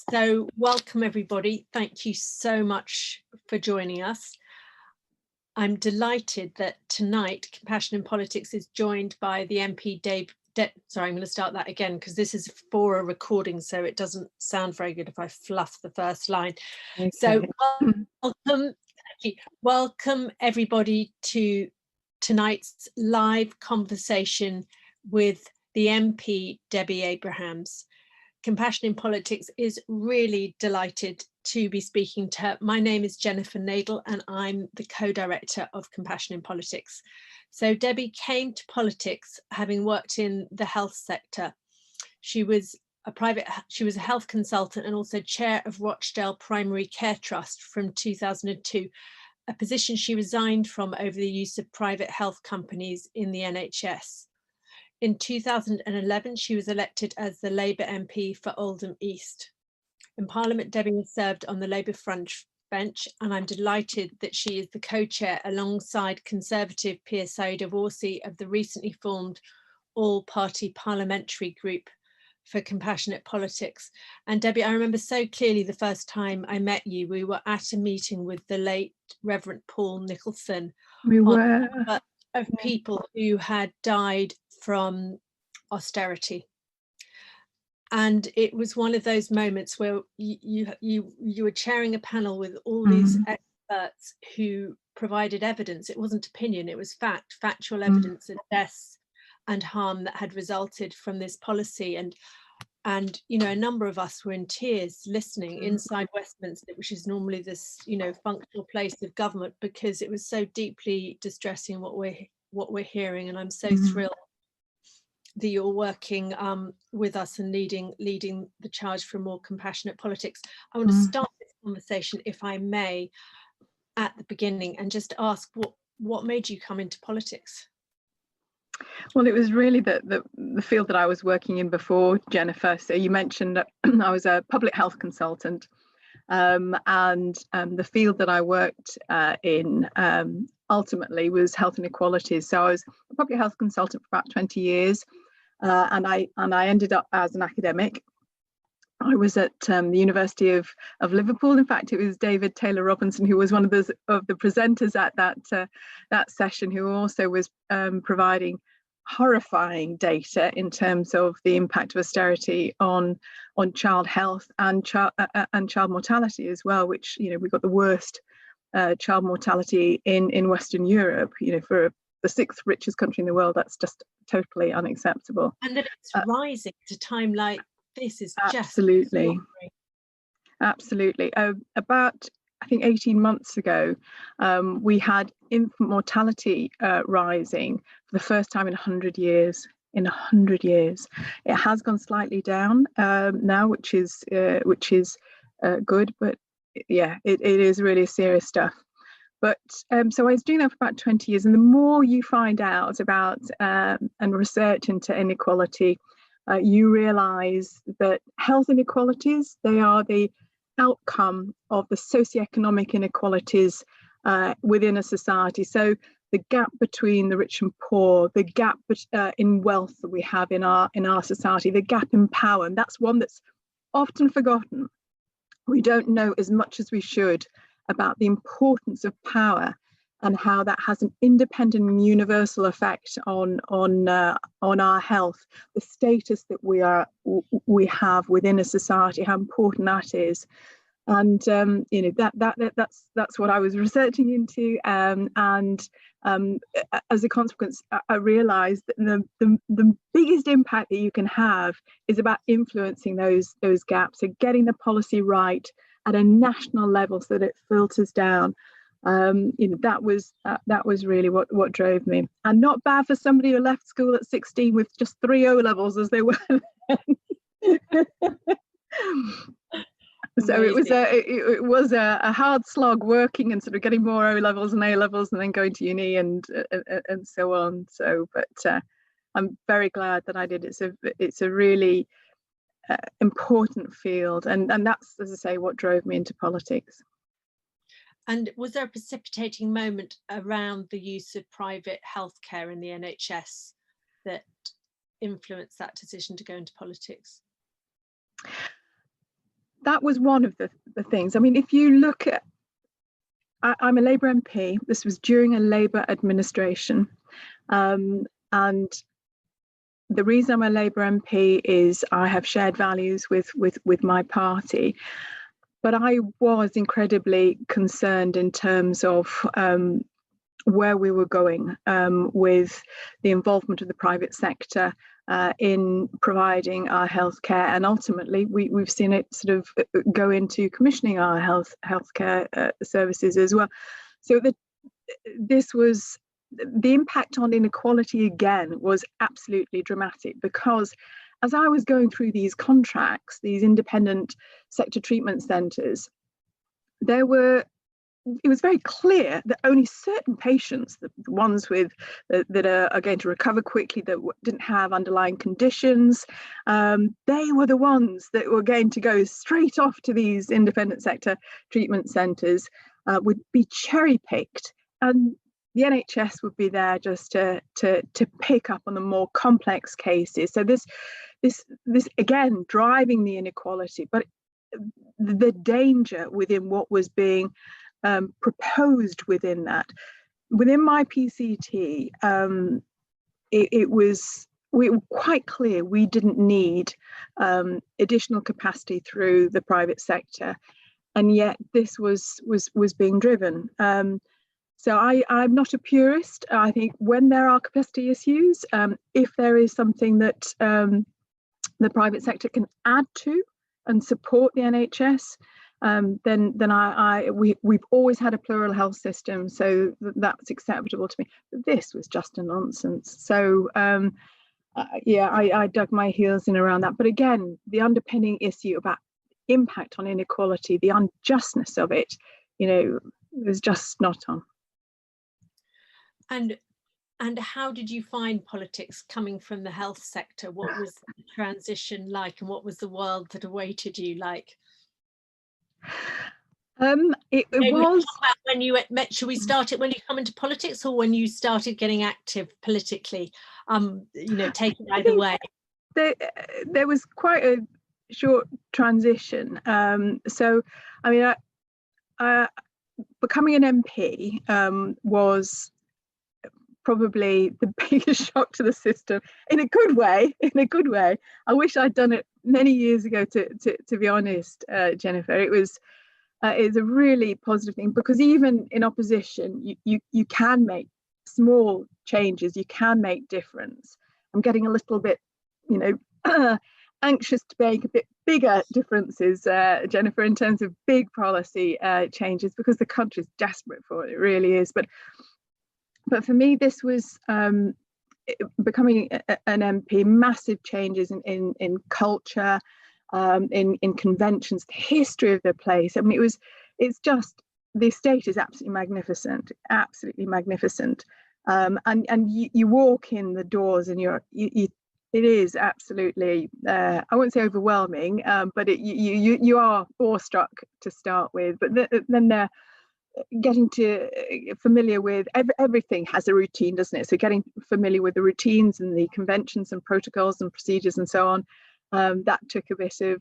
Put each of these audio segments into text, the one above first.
So welcome everybody. Thank you so much for joining us. I'm delighted that tonight Compassion in Politics is joined by the MP sorry, I'm going to start that again because this is for a recording, so it doesn't sound very good if I fluff the first line. Okay. So welcome everybody to tonight's live conversation with the MP Debbie Abrahams. Compassion in Politics is really delighted to be speaking to her. My name is Jennifer Nadel and I'm the co-director of Compassion in Politics. So Debbie came to politics having worked in the health sector. She was a health consultant and also chair of Rochdale Primary Care Trust from 2002, a position she resigned from over the use of private health companies in the NHS. In 2011, she was elected as the Labour MP for Oldham East. In Parliament, Debbie has served on the Labour front bench, and I'm delighted that she is the co-chair alongside Conservative Pier Said Avorsi of the recently formed all-party parliamentary group for compassionate politics. And Debbie, I remember so clearly the first time I met you, we were at a meeting with the late Reverend Paul Nicholson. We were. Of people who had died from austerity. And it was one of those moments where you were chairing a panel with all these experts who provided evidence. It wasn't opinion, it was factual evidence of deaths and harm that had resulted from this policy. And you know, a number of us were in tears listening inside Westminster, which is normally this, you know, functional place of government, because it was so deeply distressing what we're hearing. And I'm so thrilled that you're working with us and leading the charge for more compassionate politics. I want to start this conversation, if I may, at the beginning and just ask what made you come into politics? Well, it was really the field that I was working in before, Jennifer. So you mentioned that I was a public health consultant, and the field that I worked in ultimately was health inequalities. So I was a public health consultant for about 20 years, and I ended up as an academic. I was at the University of Liverpool. In fact, it was David Taylor Robinson who was one of the presenters at that session, who also was providing horrifying data in terms of the impact of austerity on child health and child mortality as well. Which, you know, we've got the worst child mortality in Western Europe. You know, for the 6th richest country in the world, that's just totally unacceptable. And that it's rising at a time like this is absolutely about, I think, 18 months ago, we had infant mortality rising for the first time in 100 years. It has gone slightly down now, which is good, but yeah, it is really serious stuff. But so I was doing that for about 20 years, and the more you find out about and research into inequality, you realise that health inequalities, they are the outcome of the socioeconomic inequalities within a society. So the gap between the rich and poor, the gap in wealth that we have in our society, the gap in power, and that's one that's often forgotten. We don't know as much as we should about the importance of power and how that has an independent and universal effect on our health, the status that we have within a society, how important that is. And you know, that's what I was researching into, and as a consequence, I realised that the biggest impact that you can have is about influencing those gaps, so getting the policy right at a national level so that it filters down. You know, that was really what drove me, and not bad for somebody who left school at 16 with just 3 O levels as they were. So it was a hard slog working and sort of getting more O levels and A levels and then going to uni and so on. So, but I'm very glad that I did. It's a really important field, and that's, as I say, what drove me into politics. And was there a precipitating moment around the use of private healthcare in the NHS that influenced that decision to go into politics? that was one of the things. I mean, if you look at, I'm a Labour MP. This was during a Labour administration, and the reason I'm a Labour MP is I have shared values with my party, but I was incredibly concerned in terms of where we were going with the involvement of the private sector in providing our healthcare, and ultimately we've seen it sort of go into commissioning our healthcare services as well. So this was the impact on inequality again was absolutely dramatic, because as I was going through these contracts, these independent sector treatment centres, it was very clear that only certain patients, the ones with that are going to recover quickly, that didn't have underlying conditions, they were the ones that were going to go straight off to these independent sector treatment centres, would be cherry picked, and the NHS would be there just to pick up on the more complex cases. So this again driving the inequality, but the danger within what was being proposed within that. Within my PCT, we were quite clear we didn't need additional capacity through the private sector, and yet this was being driven. So I'm not a purist. I think when there are capacity issues, if there is something that the private sector can add to and support the NHS, then we've always had a plural health system, so that's acceptable to me. But this was just a nonsense. So I dug my heels in around that. But again, the underpinning issue about impact on inequality, the unjustness of it, was just not on. And how did you find politics coming from the health sector? What was the transition like, and what was the world that awaited you like? It was when you met. Should we start it when you come into politics, or when you started getting active politically? Take it either way. There was quite a short transition. So, I mean, becoming an MP was probably the biggest shock to the system, in a good way. I wish I'd done it many years ago, to be honest, Jennifer. It's a really positive thing, because even in opposition, you can make small changes, you can make difference. I'm getting a little bit, anxious to make a bit bigger differences, Jennifer, in terms of big policy changes, because the country's desperate for it. It really is. But for me, this was becoming an MP, massive changes in culture, in conventions, the history of the place. I mean, it's just, the estate is absolutely magnificent, and you walk in the doors and it is absolutely, I won't say overwhelming, but you are awestruck to start with. But then they're getting to familiar with everything has a routine, doesn't it? So getting familiar with the routines and the conventions and protocols and procedures and so on, that took a bit of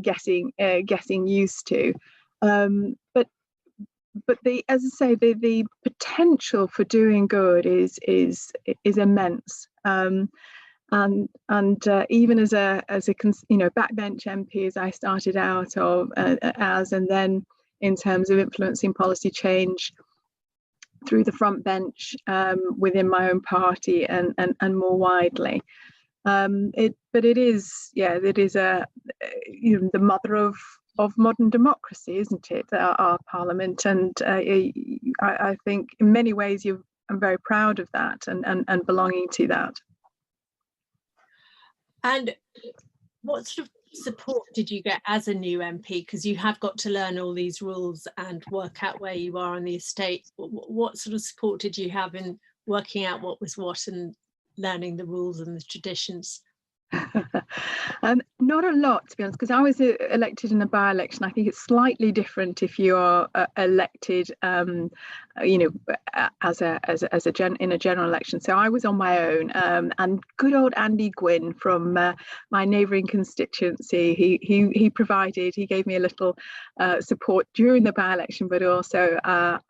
getting used to. But as I say, the potential for doing good is immense. And even as a backbench MP, as I started out and then in terms of influencing policy change through the front bench within my own party and more widely. It is the mother of modern democracy, isn't it? Our parliament, and I think in many ways I'm very proud of that and belonging to that. And what sort of support did you get as a new MP? Because you have got to learn all these rules and work out where you are on the estate. What sort of support did you have in working out what was what and learning the rules and the traditions? Not a lot, to be honest, because I was elected in a by-election. I think it's slightly different if you are elected, you know, in a general election. So I was on my own, and good old Andy Gwynn from my neighbouring constituency, he gave me a little support during the by-election, but also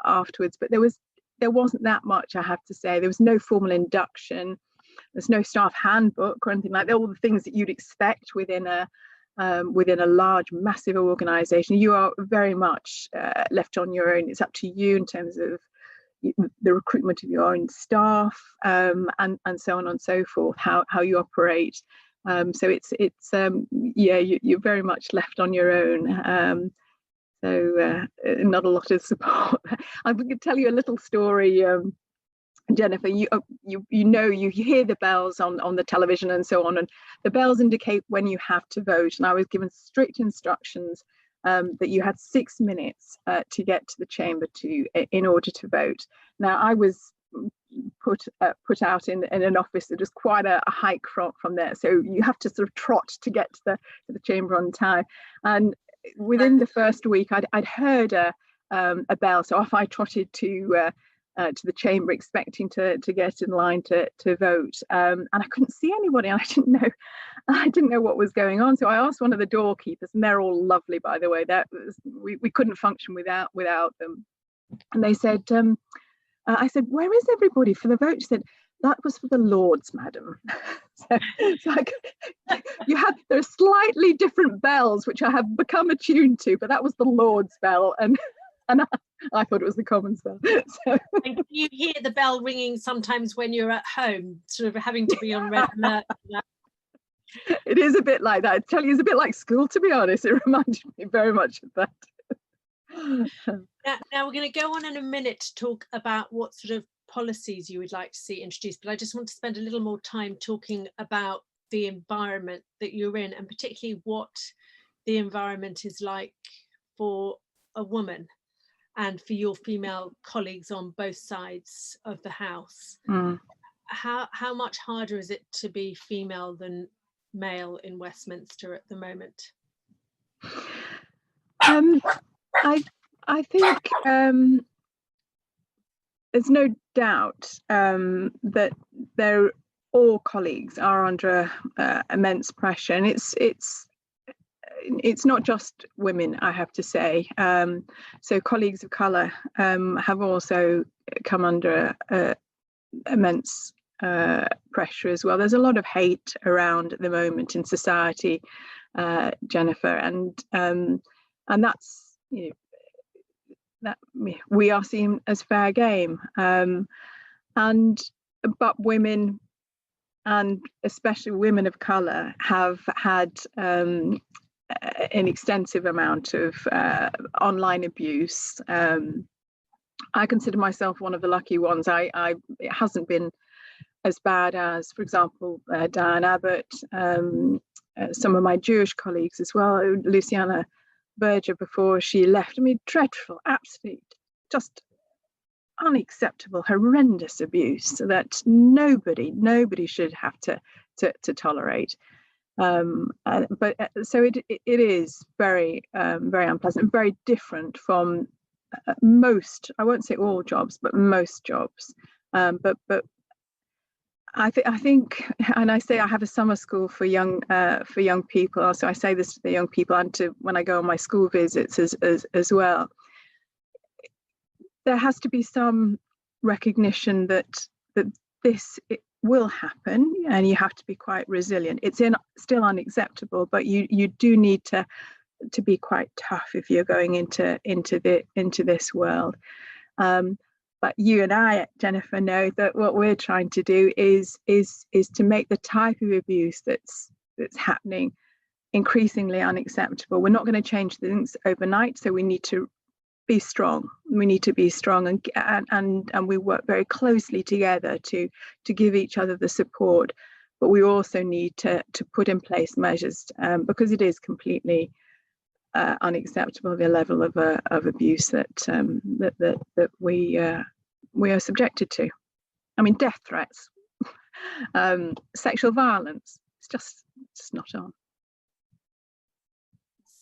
afterwards. But there wasn't that much, I have to say. There was no formal induction. There's no staff handbook or anything like that. All the things that you'd expect within a large, massive organisation. You are very much left on your own. It's up to you in terms of the recruitment of your own staff, and so on and so forth. How you operate. So it's yeah, you're very much left on your own. So not a lot of support. I'm going to tell you a little story. Jennifer, you hear the bells on the television and so on, and the bells indicate when you have to vote. And I was given strict instructions that you had 6 minutes to get to the chamber in order to vote. Now, I was put out in an office that was quite a hike from there, so you have to sort of trot to get to the chamber on time. And within the first week, I'd heard a bell, so off I trotted to the chamber, expecting to get in line to vote, and I couldn't see anybody, and I didn't know what was going on. So I asked one of the doorkeepers, and they're all lovely, by the way. We couldn't function without them. And they said, I said, "Where is everybody for the vote?" She said, "That was for the Lords, madam." There are slightly different bells which I have become attuned to, but that was the Lord's bell, and I thought it was the Commons bell. So. And you hear the bell ringing sometimes when you're at home, sort of having to be on red alert. It is a bit like that. I tell you, it's a bit like school, to be honest. It reminded me very much of that. Now we're going to go on in a minute to talk about what sort of policies you would like to see introduced, but I just want to spend a little more time talking about the environment that you're in, and particularly what the environment is like for a woman and for your female colleagues on both sides of the House. How much harder is it to be female than male in Westminster at the moment? I think there's no doubt that all colleagues are under immense pressure, and it's not just women, I have to say. So colleagues of colour have also come under immense pressure as well. There's a lot of hate around at the moment in society, Jennifer, and that's, you know, that we are seen as fair game, but women, and especially women of colour, have had an extensive amount of online abuse. I consider myself one of the lucky ones. It hasn't been as bad as, for example, Diane Abbott, some of my Jewish colleagues as well, Luciana Berger before she left. I mean, dreadful, absolute, just unacceptable, horrendous abuse that nobody should have to tolerate. But so it is very very unpleasant, very different from most, I won't say all jobs, but most jobs. But I think, and I say I have a summer school for young people. So I say this to the young people and to when I go on my school visits as well. There has to be some recognition that this will happen, and you have to be quite resilient. It's still unacceptable, but you do need to be quite tough if you're going into this world. But you and I, Jennifer, know that what we're trying to do is to make the type of abuse that's happening increasingly unacceptable. We're not going to change things overnight, so we need to be strong. We need to be strong, and we work very closely together to give each other the support. But we also need to put in place measures, because it is completely unacceptable, the level of abuse that we are subjected to. I mean, death threats, sexual violence, It's just not on.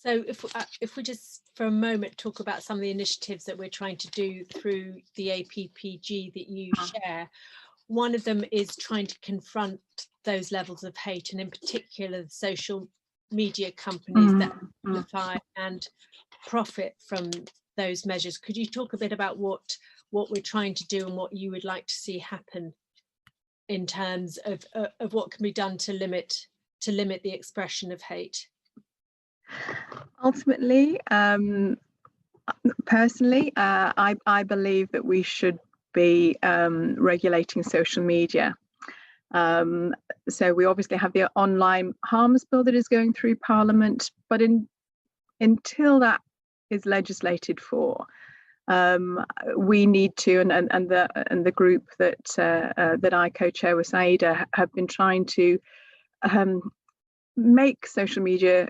So if we just for a moment talk about some of the initiatives that we're trying to do through the APPG that you share, one of them is trying to confront those levels of hate, and in particular the social media companies that amplify and profit from those measures. Could you talk a bit about what we're trying to do and what you would like to see happen in terms of what can be done to limit the expression of hate? Ultimately, personally, I believe that we should be regulating social media. So we obviously have the online harms bill that is going through Parliament, but until that is legislated for, we need to, and the group that I co-chair with Saida have been trying to make social media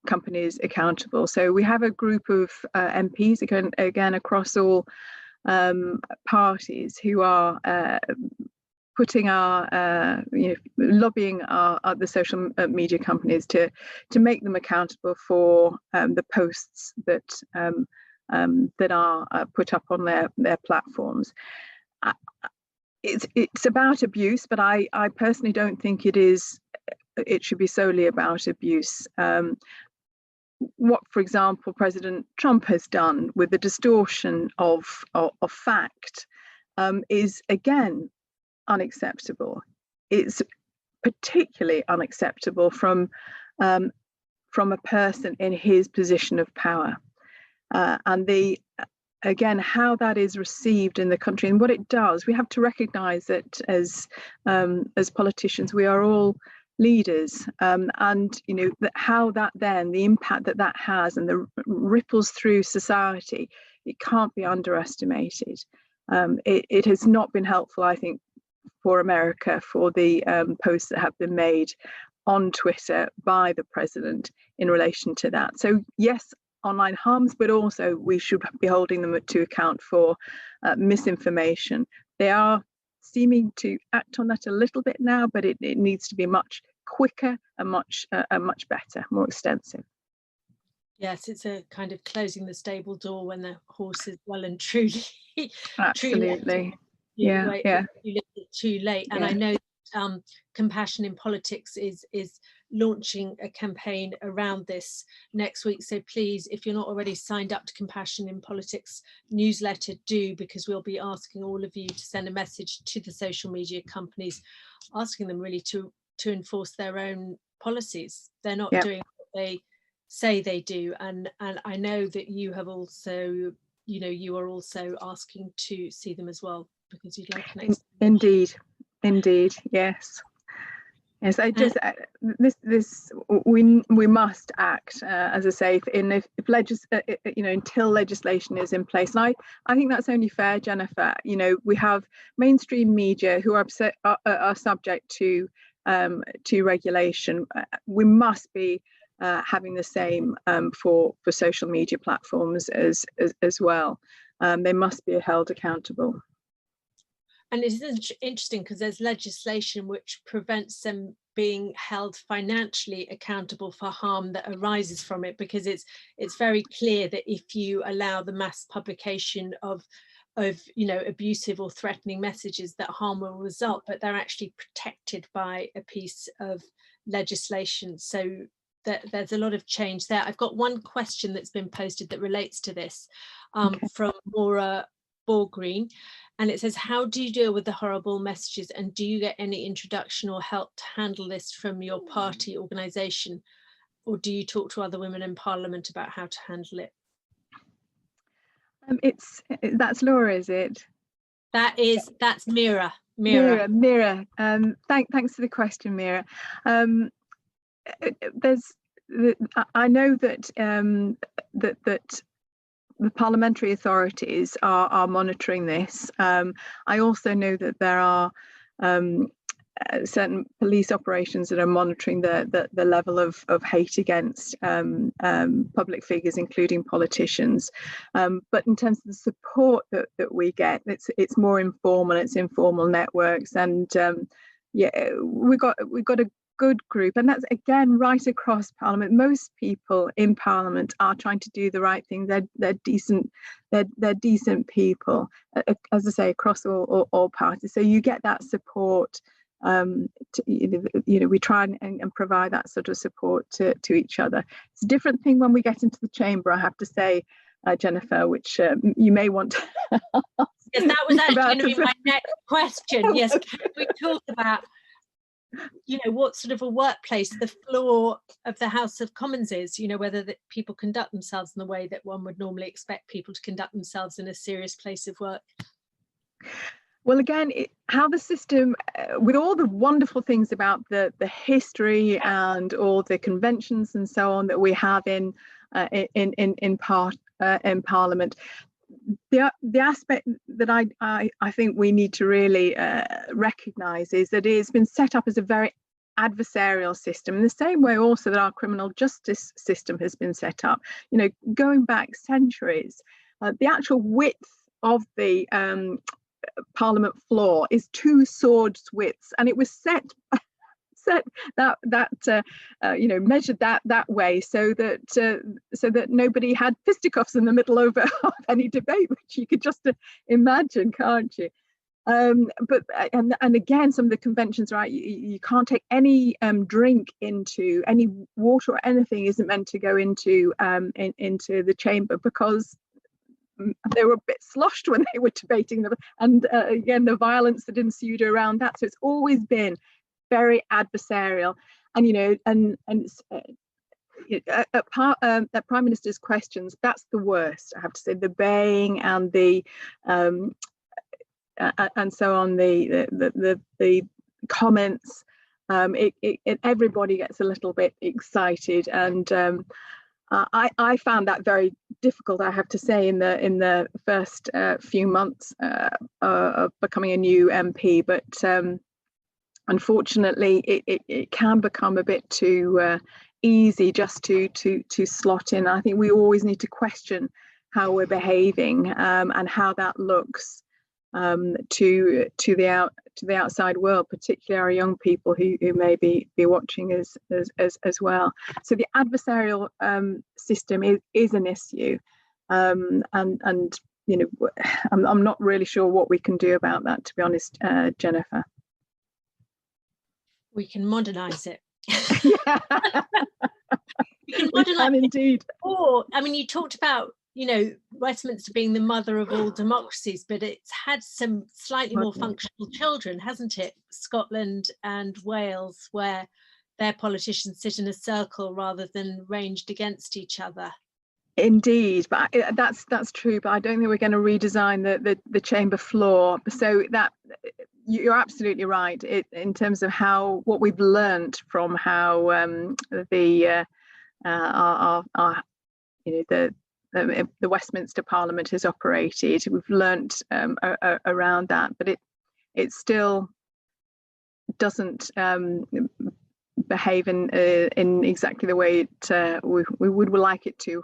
companies accountable. So we have a group of MPs again across all parties who are putting our lobbying the social media companies to make them accountable for the posts that are put up on their platforms. It's about abuse, but I personally don't think it should be solely about abuse. What, for example, President Trump has done with the distortion of fact is again unacceptable. It's particularly unacceptable from a person in his position of power, and again how that is received in the country and what it does. We have to recognise that as politicians we are all leaders, and how that then the impact that has and the ripples through society, it can't be underestimated. It has not been helpful, I think, for America, for the posts that have been made on Twitter by the president in relation to that. So yes, online harms, but also we should be holding them to account for misinformation. They are seeming to act on that a little bit now, but it needs to be much quicker and much better, more extensive. Yes, it's a kind of closing the stable door when the horse is well and truly Absolutely. too late. And I know Compassion in Politics is launching a campaign around this next week, so please, if you're not already signed up to Compassion in Politics newsletter, do, because we'll be asking all of you to send a message to the social media companies, asking them really to enforce their own policies. They're not doing what they say they do, and I know that you have also, you are also asking to see them as well, because you'd like an Indeed, yes. I just we must act, as I say, until legislation is in place. And I think that's only fair, Jennifer. We have mainstream media who are subject to regulation. We must be having the same for social media platforms as well. They must be held accountable. And it's interesting because there's legislation which prevents them being held financially accountable for harm that arises from it, because it's very clear that if you allow the mass publication of abusive or threatening messages, that harm will result, but they're actually protected by a piece of legislation. So there's a lot of change there. I've got one question that's been posted that relates to this, from Maura Borgreen, and it says, how do you deal with the horrible messages, and do you get any introduction or help to handle this from your party organisation, or do you talk to other women in Parliament about how to handle it? That's Laura, is it? That's Mira. Thanks for the question, Mira. I know that that the parliamentary authorities are monitoring this. I also know that there are certain police operations that are monitoring the level of hate against public figures, including politicians. But in terms of the support that we get, it's more informal. It's informal networks, and we've got a good group, and that's again right across Parliament. Most people in Parliament are trying to do the right thing. They're decent. They're decent people, as I say, across all parties. So you get that support. We try and provide that sort of support to each other. It's a different thing when we get into the chamber, I have to say, Jennifer, which you may want to. Yes, that was actually going to be my next question. Yes, can we talk about, what sort of a workplace the floor of the House of Commons is, whether people conduct themselves in the way that one would normally expect people to conduct themselves in a serious place of work? Well, again, how the system, with all the wonderful things about the history and all the conventions and so on that we have in Parliament, the aspect that I think we need to really recognise is that it's been set up as a very adversarial system, in the same way also that our criminal justice system has been set up. Going back centuries, the actual width of the Parliament floor is 2 swords widths, and it was set measured that way so that nobody had fisticuffs in the middle of any debate, which you could just imagine, can't you? But again, some of the conventions, right? You can't take any drink into any water or anything isn't meant to go into the chamber, because they were a bit sloshed when they were debating them, and again, the violence that ensued around that. So it's always been very adversarial, and at Prime Minister's questions, that's the worst, I have to say. The baying and the and so on, the comments, everybody gets a little bit excited, and I found that very difficult, I have to say, in the first few months of becoming a new MP. But unfortunately, it can become a bit too easy just to slot in. I think we always need to question how we're behaving and how that looks to the outside world, particularly our young people who may be watching as well. So the adversarial system is an issue, and I'm not really sure what we can do about that, to be honest, Jennifer. We can modernise it. Yeah. We can indeed. Or, you talked about Westminster being the mother of all democracies, but it's had some slightly more functional children, hasn't it? Scotland and Wales, where their politicians sit in a circle rather than ranged against each other. Indeed, but that's true. But I don't think we're going to redesign the chamber floor. So that you're absolutely right. In terms of what we've learned from how the Westminster Parliament has operated, we've learnt around that, but it still doesn't behave in exactly the way we would like it to.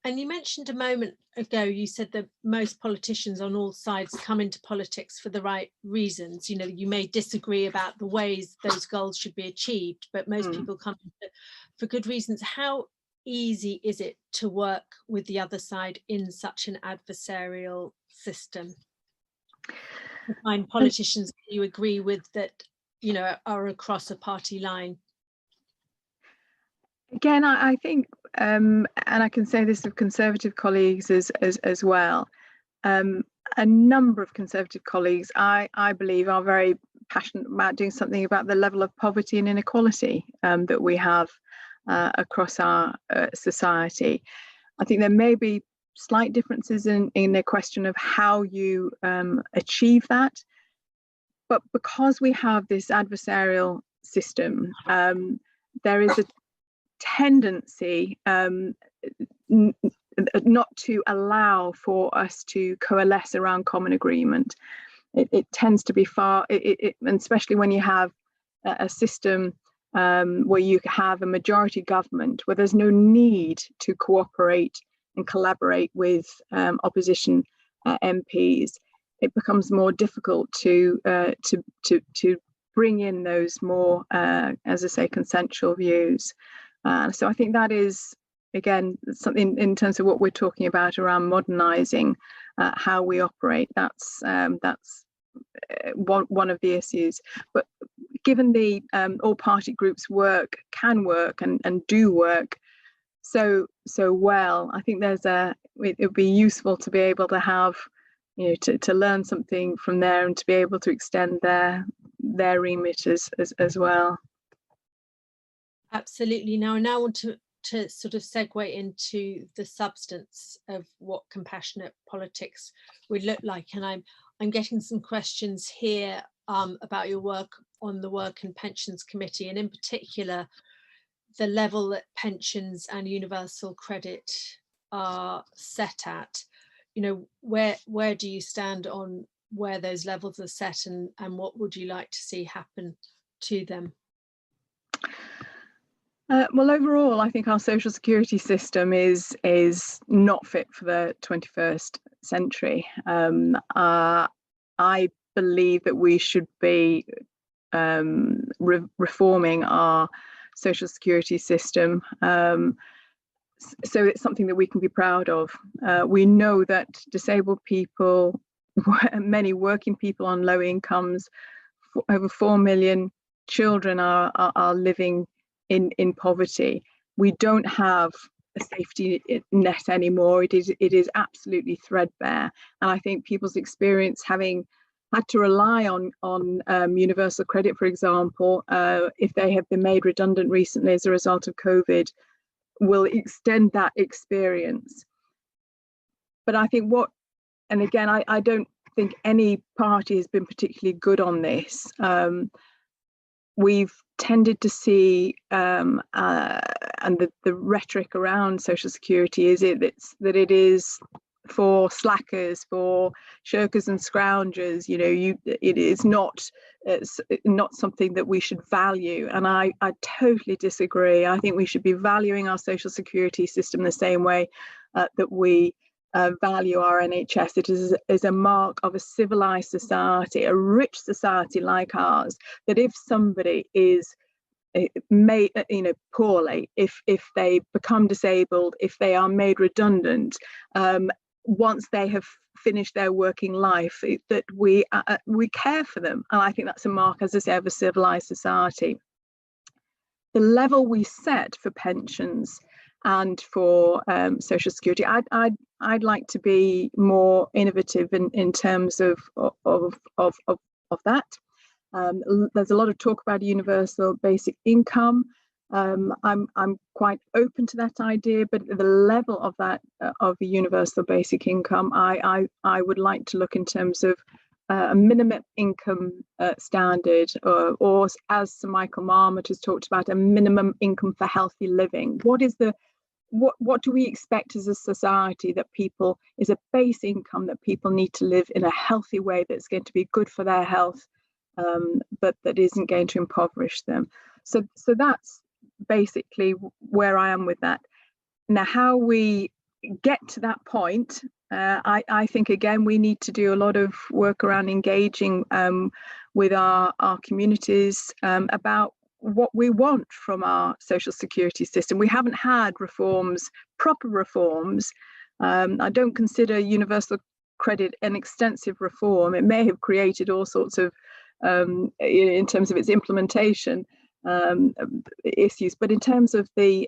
And you mentioned a moment ago, you said that most politicians on all sides come into politics for the right reasons. You may disagree about the ways those goals should be achieved, but most people come for good reasons. How easy is it to work with the other side in such an adversarial system? To find politicians you agree with that, are across a party line? Again, I think, and I can say this of Conservative colleagues as well, a number of Conservative colleagues, I believe, are very passionate about doing something about the level of poverty and inequality that we have across our society. I think there may be slight differences in the question of how you achieve that, but because we have this adversarial system, there is a tendency not to allow for us to coalesce around common agreement. It tends to be and especially when you have a system where you have a majority government, where there's no need to cooperate and collaborate with opposition MPs, it becomes more difficult to bring in those more, as I say, consensual views. So I think that is, again, something in terms of what we're talking about around modernising how we operate. That's one of the issues. But given the all party groups can work and do work so well, I think it would be useful to be able to have, to learn something from there and to be able to extend their remit as well. Absolutely. Now I want to sort of segue into the substance of what compassionate politics would look like, and I'm getting some questions here about your work on the Work and Pensions Committee, and in particular the level that pensions and universal credit are set at. Where do you stand on where those levels are set, and what would you like to see happen to them? Well, overall, I think our social security system is not fit for the 21st century. I believe that we should be reforming our social security system, so it's something that we can be proud of. We know that disabled people, many working people on low incomes, over 4 million children are living in poverty. We don't have a safety net anymore. It is absolutely threadbare, and I think people's experience having had to rely on universal credit, for example, if they have been made redundant recently as a result of COVID, will extend that experience. But I think and again, I don't think any party has been particularly good on this. We've tended to see, and the rhetoric around social security is that it is for slackers, for shirkers and scroungers. It is not something that we should value, and I totally disagree. I think we should be valuing our social security system the same way that we value our NHS. It is a mark of a civilized society, a rich society like ours, that if somebody is made poorly, if they become disabled, if they are made redundant, once they have finished their working life, that we care for them. And I think that's a mark, as I say, of a civilized society. The level we set for pensions and for social security, I'd like to be more innovative in terms of that. There's a lot of talk about a universal basic income. I'm quite open to that idea, but the level of that of a universal basic income, I would like to look in terms of a minimum income standard, or as Sir Michael Marmot has talked about, a minimum income for healthy living. What do we expect as a society that is a base income that people need to live in a healthy way, that's going to be good for their health, but that isn't going to impoverish them? So that's basically where I am with that. Now, how we get to that point, I think, again, we need to do a lot of work around engaging with our communities about what we want from our social security system. We haven't had proper reforms. I don't consider universal credit an extensive reform. It may have created all sorts of, in terms of its implementation, issues, but in terms of the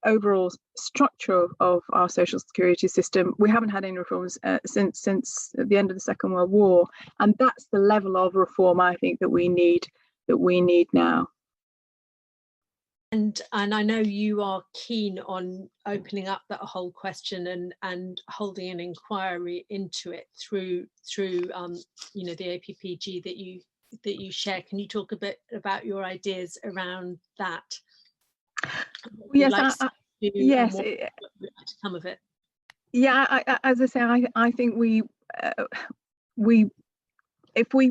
overall structure of our social security system, we haven't had any reforms since the end of the Second World War, and that's the level of reform I think that we need now. And I know you are keen on opening up that whole question and holding an inquiry into it through the APPG that you share. Can you talk a bit about your ideas around that? Yes, yes. What would like to come of it? Yeah, as I say, I think if we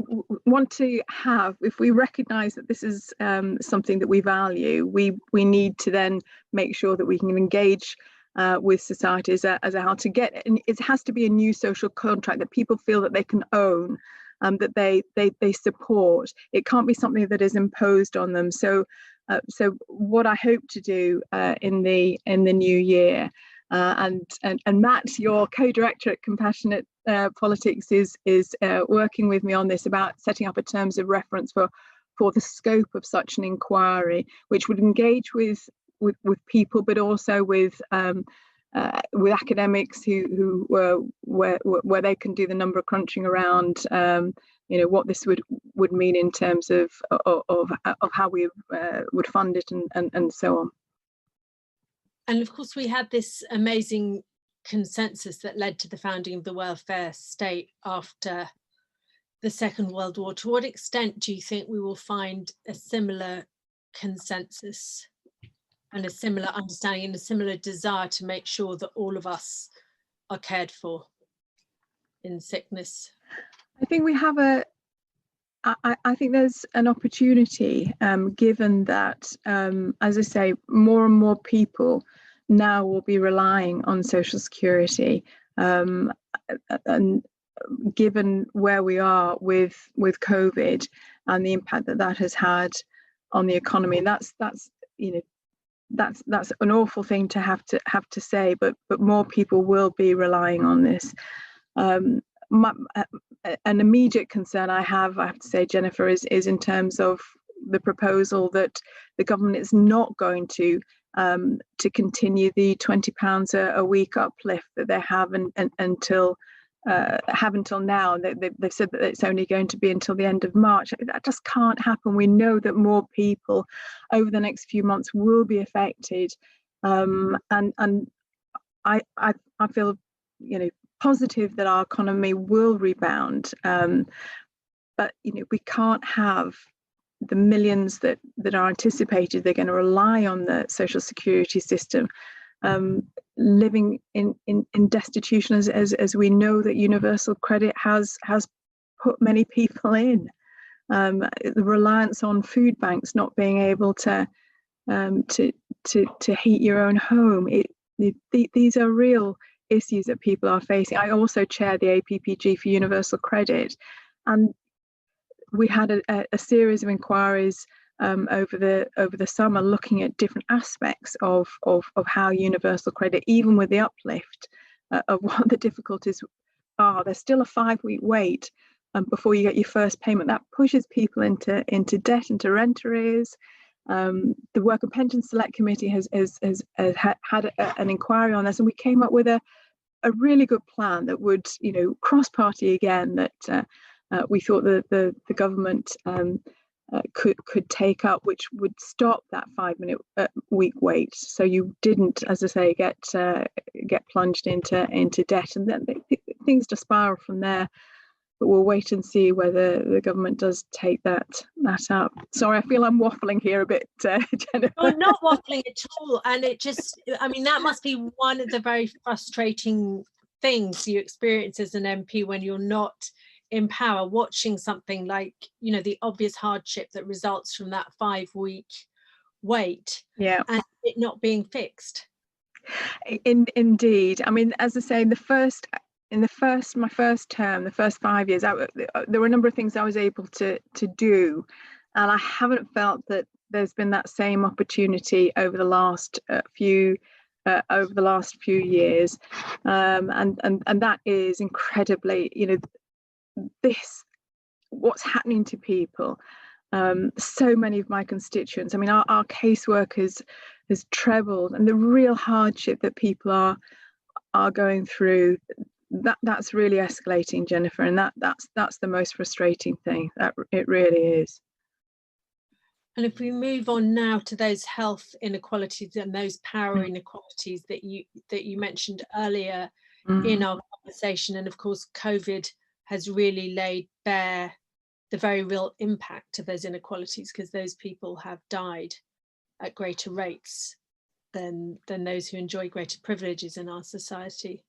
recognise that this is something that we value, we need to then make sure that we can engage with society as a how to get, and it has to be a new social contract that people feel that they can own. that they support. It can't be something that is imposed on them. So what I hope to do in the new year, and Matt, your co-director at Compassionate Politics, is working with me on this, about setting up a terms of reference for the scope of such an inquiry, which would engage with people, but also with academics who where they can do the number crunching around what this would mean in terms of how we would fund it and so on. And of course, we had this amazing consensus that led to the founding of the welfare state after the Second World War. To what extent do you think we will find a similar consensus and a similar understanding and a similar desire to make sure that all of us are cared for in sickness? I think we have I think there's an opportunity, given that, as I say, more and more people now will be relying on social security, and given where we are with COVID and the impact that has had on the economy, that's an awful thing to have to say, but more people will be relying on this. An immediate concern I have to say, Jennifer, is in terms of the proposal that the government is not going to continue the £20 a week uplift that they have until now. They've said that it's only going to be until the end of March. That just can't happen. We know that more people over the next few months will be affected, and I feel positive that our economy will rebound, but we can't have the millions that are anticipated they're going to rely on the social security system living in destitution, as we know that universal credit has put many people in. The reliance on food banks, not being able to heat your own home. These are real issues that people are facing. I also chair the APPG for Universal Credit, and we had a series of inquiries over the summer looking at different aspects of how universal credit, even with the uplift, of what the difficulties are. There's still a 5-week wait before you get your first payment. That pushes people into debt, into rent arrears. The Work and Pension Select Committee has had an inquiry on this, and we came up with a really good plan that would, cross-party again, that we thought that the government could take up, which would stop that 5-week wait, so you didn't, as I say, get plunged into debt, and then things just spiral from there. But we'll wait and see whether the government does take that up. Sorry, I feel I'm waffling here a bit, Jennifer. Oh, not waffling at all. And it just, that must be one of the very frustrating things you experience as an MP when you're not in power, watching something like, the obvious hardship that results from that 5-week wait, yeah, and it not being fixed. Indeed. As I say, my first term, the first 5 years, there were a number of things I was able to do, and I haven't felt that there's been that same opportunity over the last few years, and that is incredibly, what's happening to people. So many of my constituents, our casework has trebled, and the real hardship that people are going through, that's really escalating, Jennifer, and that's the most frustrating thing. That it really is. And if we move on now to those health inequalities and those power inequalities that you mentioned earlier in our conversation, and of course COVID has really laid bare the very real impact of those inequalities, because those people have died at greater rates than those who enjoy greater privileges in our society.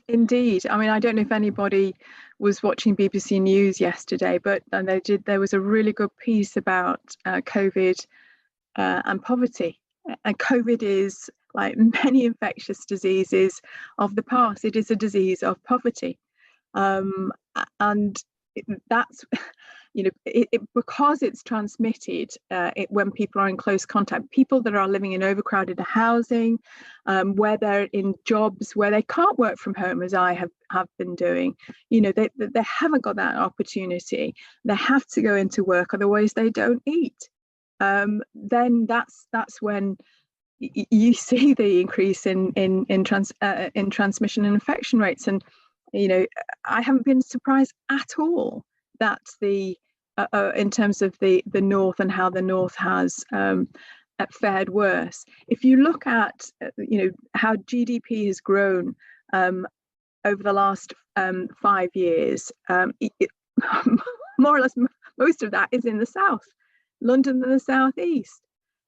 Indeed. I don't know if anybody was watching BBC News yesterday, but there was a really good piece about COVID and poverty. And COVID is, like many infectious diseases of the past, it is a disease of poverty. And that's because it's transmitted when people are in close contact, people that are living in overcrowded housing, where they're in jobs where they can't work from home, as I have been doing, they haven't got that opportunity. They have to go into work, otherwise they don't eat. Then that's when you see the increase in transmission and infection rates. And I haven't been surprised at all that in terms of the North and how the North has fared worse. If you look at how GDP has grown over the last 5 years, more or less most of that is in the South, London and the South East.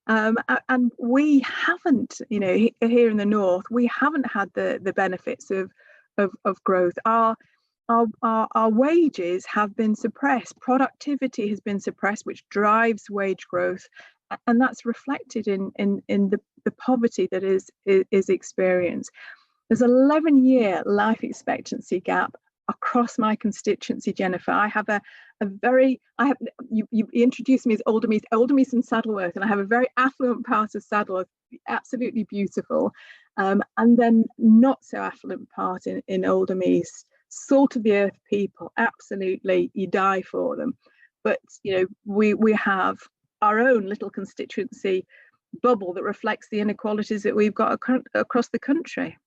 And we haven't, here in the North, we haven't had the benefits of growth. Our wages have been suppressed. Productivity has been suppressed, which drives wage growth, and that's reflected in the poverty that is experienced. There's an 11-year life expectancy gap across my constituency, Jennifer. I have you introduced me as Aldermeath and Saddleworth, and I have a very affluent part of Saddleworth, absolutely beautiful, and then not so affluent part in Aldermeath. Salt of the earth people, absolutely, you die for them. But we have our own little constituency bubble that reflects the inequalities that we've got across the country.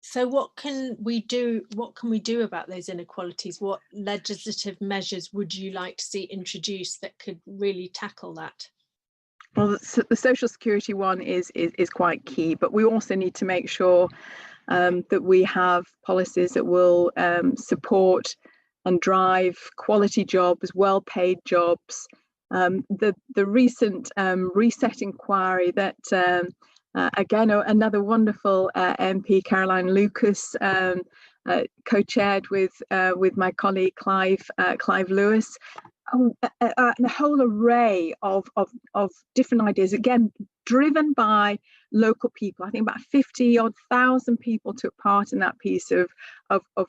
So what can we do about those inequalities? What legislative measures would you like to see introduced that could really tackle that? Well, the social security one is quite key, but we also need to make sure that we have policies that will support and drive quality jobs, well-paid jobs. The recent reset inquiry that again, another wonderful MP, Caroline Lucas, co-chaired with my colleague Clive Lewis. A whole array of different ideas, again driven by local people. I think about 50,000 people took part in that piece of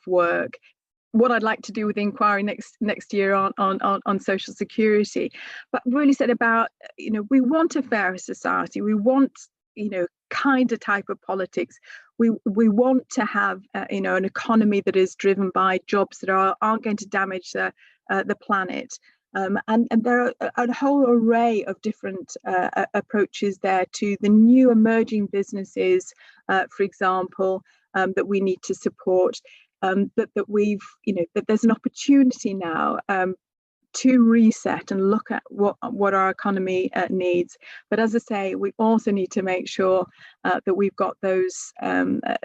work. What I'd like to do with the inquiry next year on social security, but really said about we want a fairer society. We want kinder type of politics. We want to have an economy that is driven by jobs that aren't going to damage the planet. And there are a whole array of different approaches there to the new emerging businesses, for example, that we need to support. That there's an opportunity now to reset and look at what our economy needs. But as I say, we also need to make sure that we've got those.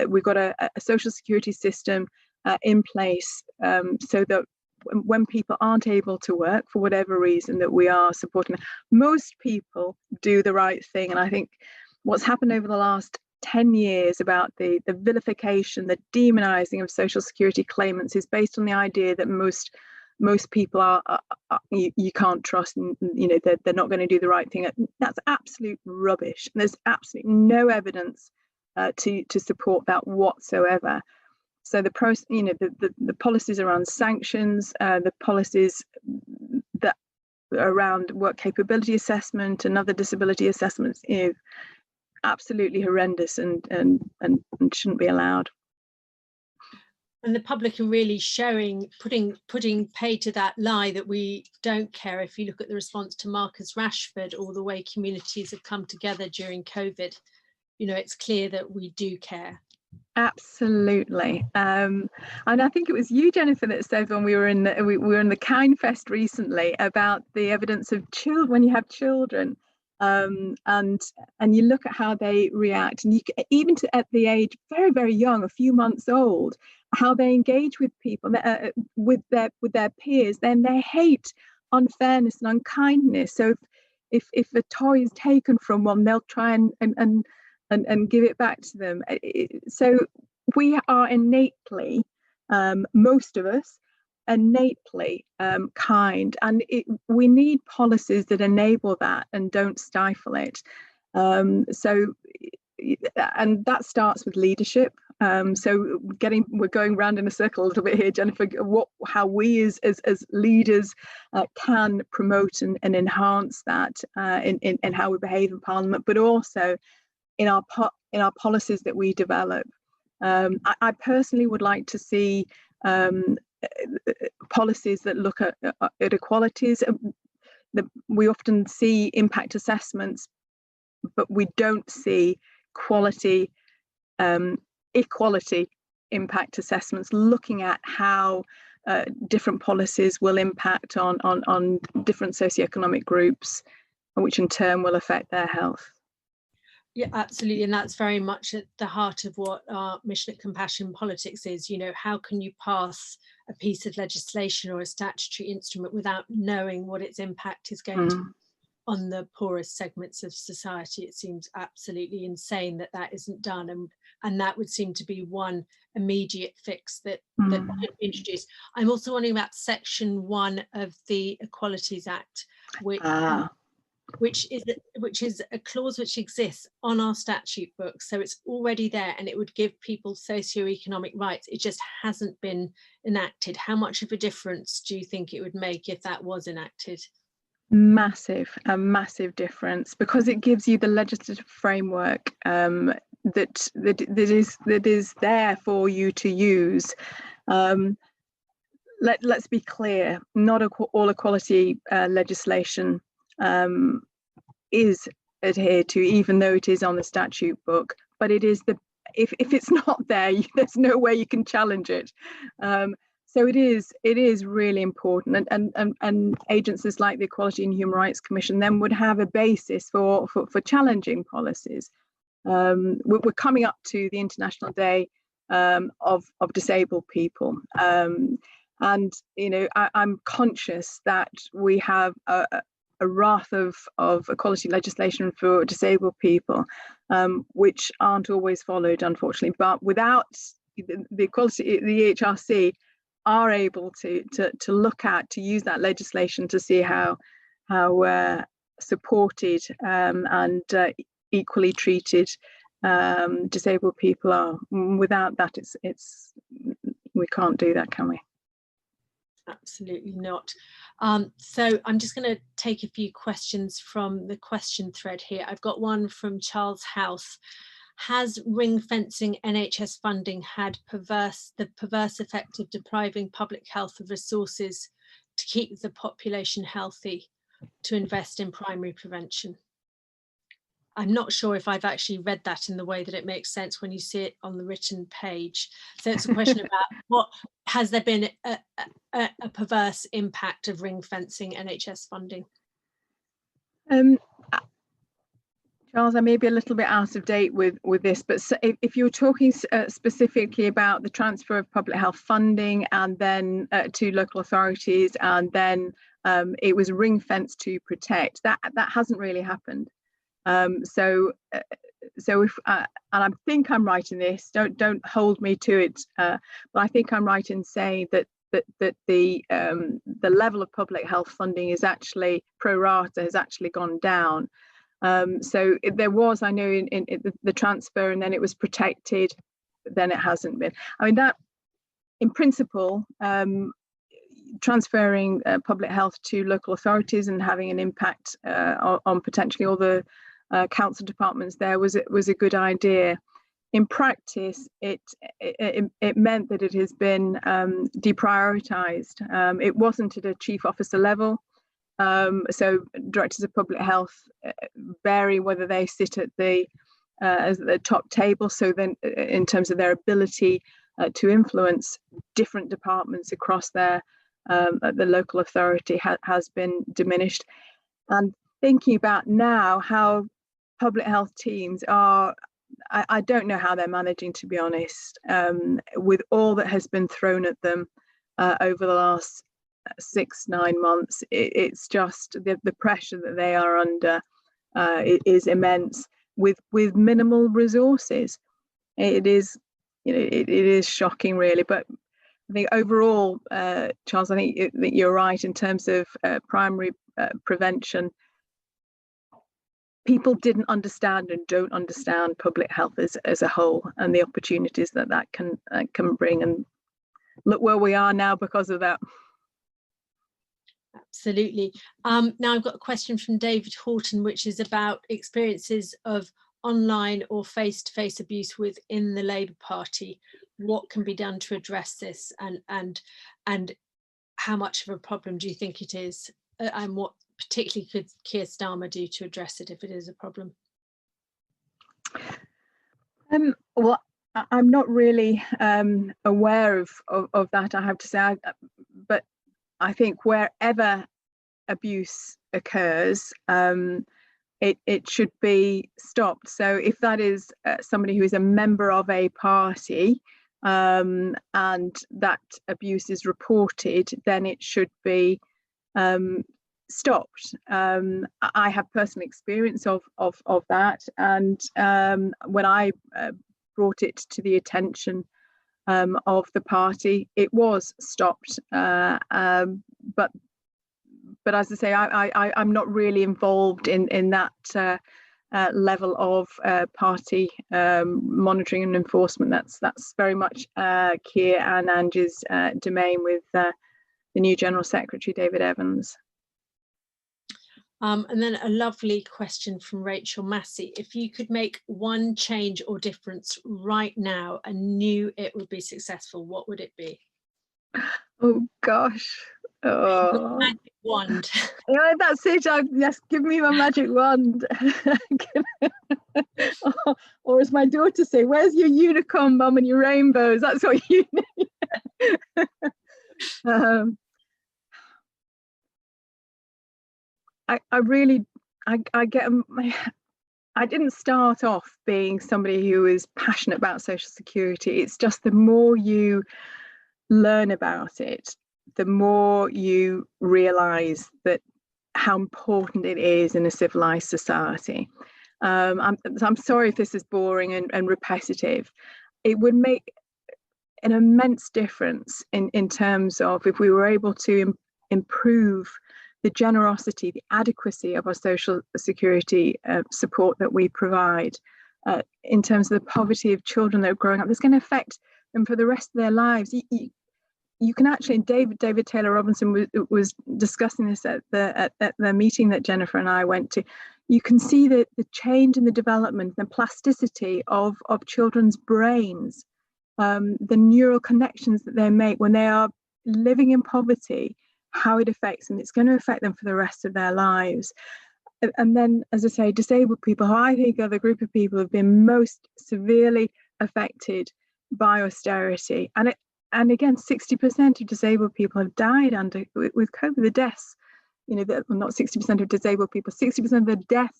We've got a social security system in place so that when people aren't able to work for whatever reason, that we are supporting them. Most people do the right thing, and I think what's happened over the last 10 years about the vilification, the demonizing of social security claimants is based on the idea that most people are you can't trust, and they're not going to do the right thing. That's absolute rubbish, and there's absolutely no evidence to support that whatsoever. So the policies around sanctions, the policies that around work capability assessment and other disability assessments, absolutely horrendous and shouldn't be allowed. And the public are really putting pay to that lie that we don't care. If you look at the response to Marcus Rashford, or the way communities have come together during COVID, it's clear that we do care. Absolutely. And I think it was you, Jennifer, that said when we were in the Kind Fest recently about the evidence of children, when you have children, and you look at how they react, and even at the age very, very young, a few months old, how they engage with people, with their peers, then they hate unfairness and unkindness. So if a toy is taken from one, they'll try and give it back to them. So we are innately, most of us, innately kind, and we need policies that enable that and don't stifle it. And that starts with leadership. So we're going round in a circle a little bit here, Jennifer. How we as leaders can promote and enhance that in how we behave in Parliament, but also in our policies that we develop. I personally would like to see policies that look at equalities. We often see impact assessments, but we don't see equality impact assessments, looking at how different policies will impact on different socioeconomic groups, which in turn will affect their health. Yeah, absolutely. And that's very much at the heart of what our mission at Compassion Politics is. You know, how can you pass a piece of legislation or a statutory instrument without knowing what its impact is going to be on the poorest segments of society? It seems absolutely insane that that isn't done. And that would seem to be one immediate fix that could be introduced. I'm also wondering about Section 1 of the Equalities Act, which is a clause which exists on our statute book, so it's already there, and it would give people socioeconomic rights. It just hasn't been enacted. How much of a difference do you think it would make if that was enacted? A massive difference, because it gives you the legislative framework that is there for you to use. Let's be clear, not all equality legislation is adhered to, even though it is on the statute book, but it is if it's not there, there's no way you can challenge it. So it is really important, and agencies like the Equality and Human Rights Commission then would have a basis for challenging policies. We're coming up to the International Day of Disabled People, and you know, I'm conscious that we have a raft of equality legislation for disabled people, which aren't always followed, unfortunately. But without the equality, the EHRC are able to use that legislation to see how supported and equally treated disabled people are. Without that, we can't do that, can we? Absolutely not. So I'm just going to take a few questions from the question thread here. I've got one from Charles House. Has ring fencing NHS funding had the perverse effect of depriving public health of resources to keep the population healthy, to invest in primary prevention? I'm not sure if I've actually read that in the way that it makes sense when you see it on the written page. So it's a question about has there been a perverse impact of ring fencing NHS funding? Charles, I may be a little bit out of date with this, but if you're talking specifically about the transfer of public health funding and then to local authorities, and then it was ring fenced to protect, that hasn't really happened. So if and I think I'm right in this, don't hold me to it, but I think I'm right in saying that the level of public health funding is actually pro rata, has actually gone down. So there was, I know, in the transfer, and then it was protected, but then it hasn't been. I mean, that in principle, transferring public health to local authorities and having an impact on potentially all the council departments there was a good idea. In practice, it meant that it has been deprioritized. It wasn't at a chief officer level. So directors of public health vary whether they sit at the top table. So then, in terms of their ability to influence different departments across the local authority, has been diminished. And thinking about now how public health teams are, I don't know how they're managing, to be honest, with all that has been thrown at them over the last 6-9 months. It's just the pressure that they are under is immense with minimal resources. It is, you know, it is shocking, really. But I think overall, Charles, I think that you're right in terms of primary prevention. people didn't understand and don't understand public health as a whole, and the opportunities that can bring. And look where we are now because of that. Absolutely. Now I've got a question from David Horton, which is about experiences of online or face-to-face abuse within the Labour Party. What can be done to address this, and how much of a problem do you think it is, and what particularly could Keir Starmer do to address it if it is a problem? Well, I'm not really aware of that, I have to say, but I think wherever abuse occurs, it should be stopped. So if that is somebody who is a member of a party, and that abuse is reported, then it should be stopped. I have personal experience of that, and when I brought it to the attention of the party, it was stopped. But as I say, I'm not really involved in that level of party monitoring and enforcement. That's very much Keir and Angie's domain, with the new General Secretary, David Evans. And then a lovely question from Rachel Massey. If you could make one change or difference right now and knew it would be successful, what would it be? Oh gosh. Oh. Magic wand. Yeah, that's it. Yes, give me my magic wand. Or as my daughter say, where's your unicorn, mum, and your rainbows? That's what you need. I didn't start off being somebody who was passionate about social security. It's just the more you learn about it, the more you realise that how important it is in a civilised society. I'm sorry if this is boring and repetitive. It would make an immense difference in terms of if we were able to improve the generosity, the adequacy of our social security support that we provide, in terms of the poverty of children that are growing up. That's going to affect them for the rest of their lives. You can actually, David Taylor Robinson was discussing this at the meeting that Jennifer and I went to. You can see the change in the development, the plasticity of children's brains, the neural connections that they make when they are living in poverty, how it affects them. It's going to affect them for the rest of their lives. And then, as I say, disabled people, who I think are the group of people who have been most severely affected by austerity. And again, 60% of disabled people have died with COVID. The deaths, not 60% of disabled people, 60% of the deaths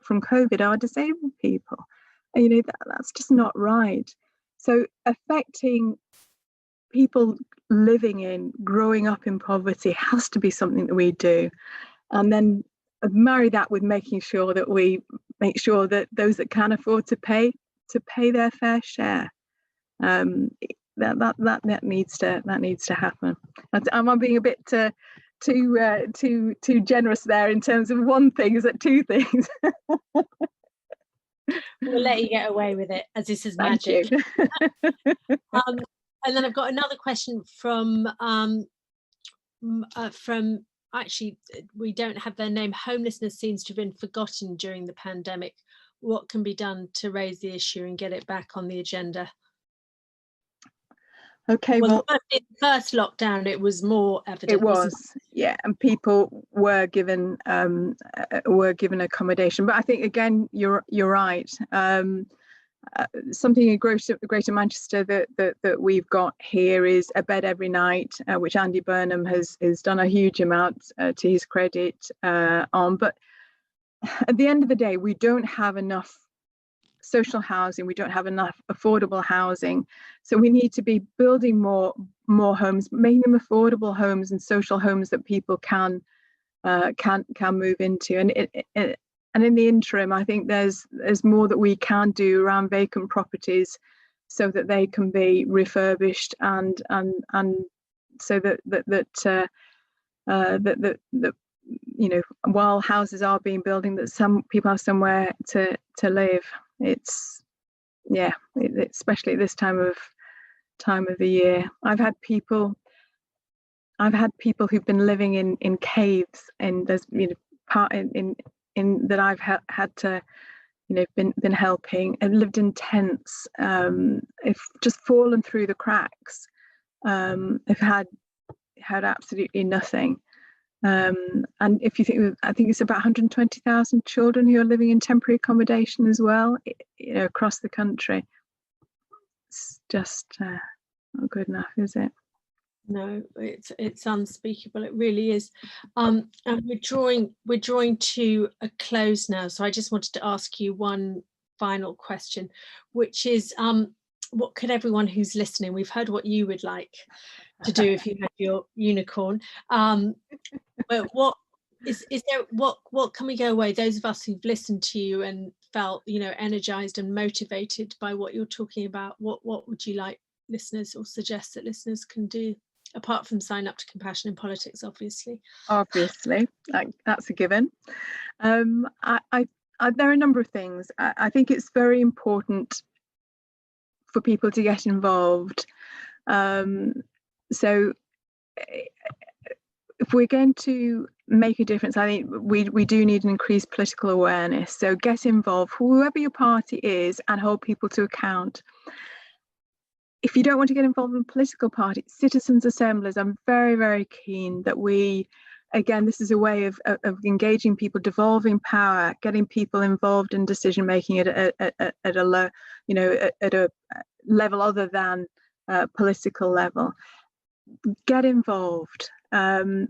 from COVID are disabled people. And, that's just not right. So affecting people growing up in poverty has to be something that we do. And then marry that with making sure that we make sure that those that can afford to pay their fair share. That needs to happen. Am I being a bit too generous there in terms of one thing? Is it two things? We'll let you get away with it, as this is Thank magic. You. And then I've got another question from actually, we don't have their name. Homelessness seems to have been forgotten during the pandemic. What can be done to raise the issue and get it back on the agenda? Okay, well in the first lockdown it was more evident. It was, yeah, and people were given accommodation. But I think again, you're right. Something in Greater Manchester that we've got here is a bed every night, which Andy Burnham has done a huge amount to his credit on. But at the end of the day, we don't have enough social housing, we don't have enough affordable housing, so we need to be building more homes, making them affordable homes and social homes that people can move into. And in the interim, I think there's more that we can do around vacant properties so that they can be refurbished and so that while houses are being built, that some people have somewhere to live. It's, yeah, especially at this time of the year. I've had people who've been living in caves, and there's part in that I've had to been helping, and lived in tents, if just fallen through the cracks, have had absolutely nothing. And if you think, I think it's about 120,000 children who are living in temporary accommodation as well, across the country. It's just not good enough, is it? No, it's unspeakable. It really is. And we're drawing to a close now. So I just wanted to ask you one final question, which is, what could everyone who's listening, we've heard what you would like to do if you had your unicorn. But what is there, what can we go away, those of us who've listened to you and felt, energized and motivated by what you're talking about, what would you like listeners, or suggest that listeners can do, apart from sign up to Compassion in Politics, obviously? Obviously, that's a given. There are a number of things. I think it's very important for people to get involved. So if we're going to make a difference, I think we do need an increased political awareness. So get involved, whoever your party is, and hold people to account. If you don't want to get involved in a political party, citizens' assemblies, I'm very, very keen that we, again, this is a way of engaging people, devolving power, getting people involved in decision making at a low, at a level other than political level. Get involved. I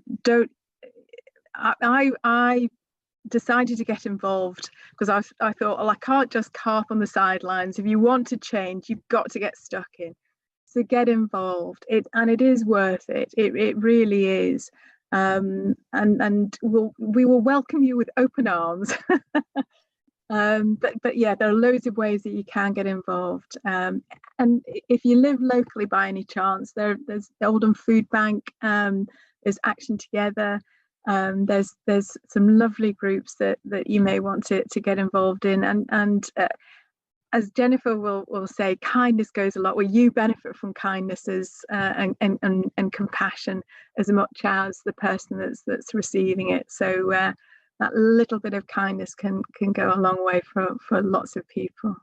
decided to get involved because I thought, well, I can't just carp on the sidelines. If you want to change, you've got to get stuck in. So get involved. And it is worth it. It really is. And we will welcome you with open arms. But yeah, there are loads of ways that you can get involved. And if you live locally by any chance, there's the Oldham Food Bank. There's Action Together. There's some lovely groups that you may want to get involved in, and as Jennifer will say, kindness goes a lot. Where you benefit from kindness and compassion as much as the person that's receiving it. So that little bit of kindness can go a long way for lots of people.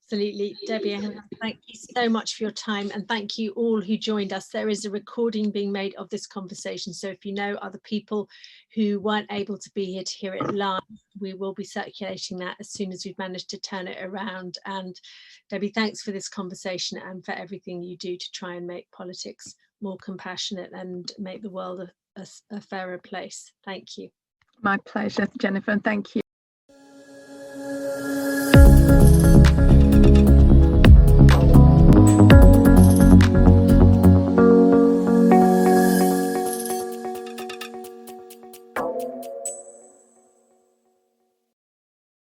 Absolutely. Debbie, thank you so much for your time, and thank you all who joined us. There is a recording being made of this conversation, so if you know other people who weren't able to be here to hear it live, we will be circulating that as soon as we've managed to turn it around. And Debbie, thanks for this conversation and for everything you do to try and make politics more compassionate and make the world a fairer place. Thank you. My pleasure, Jennifer, and thank you.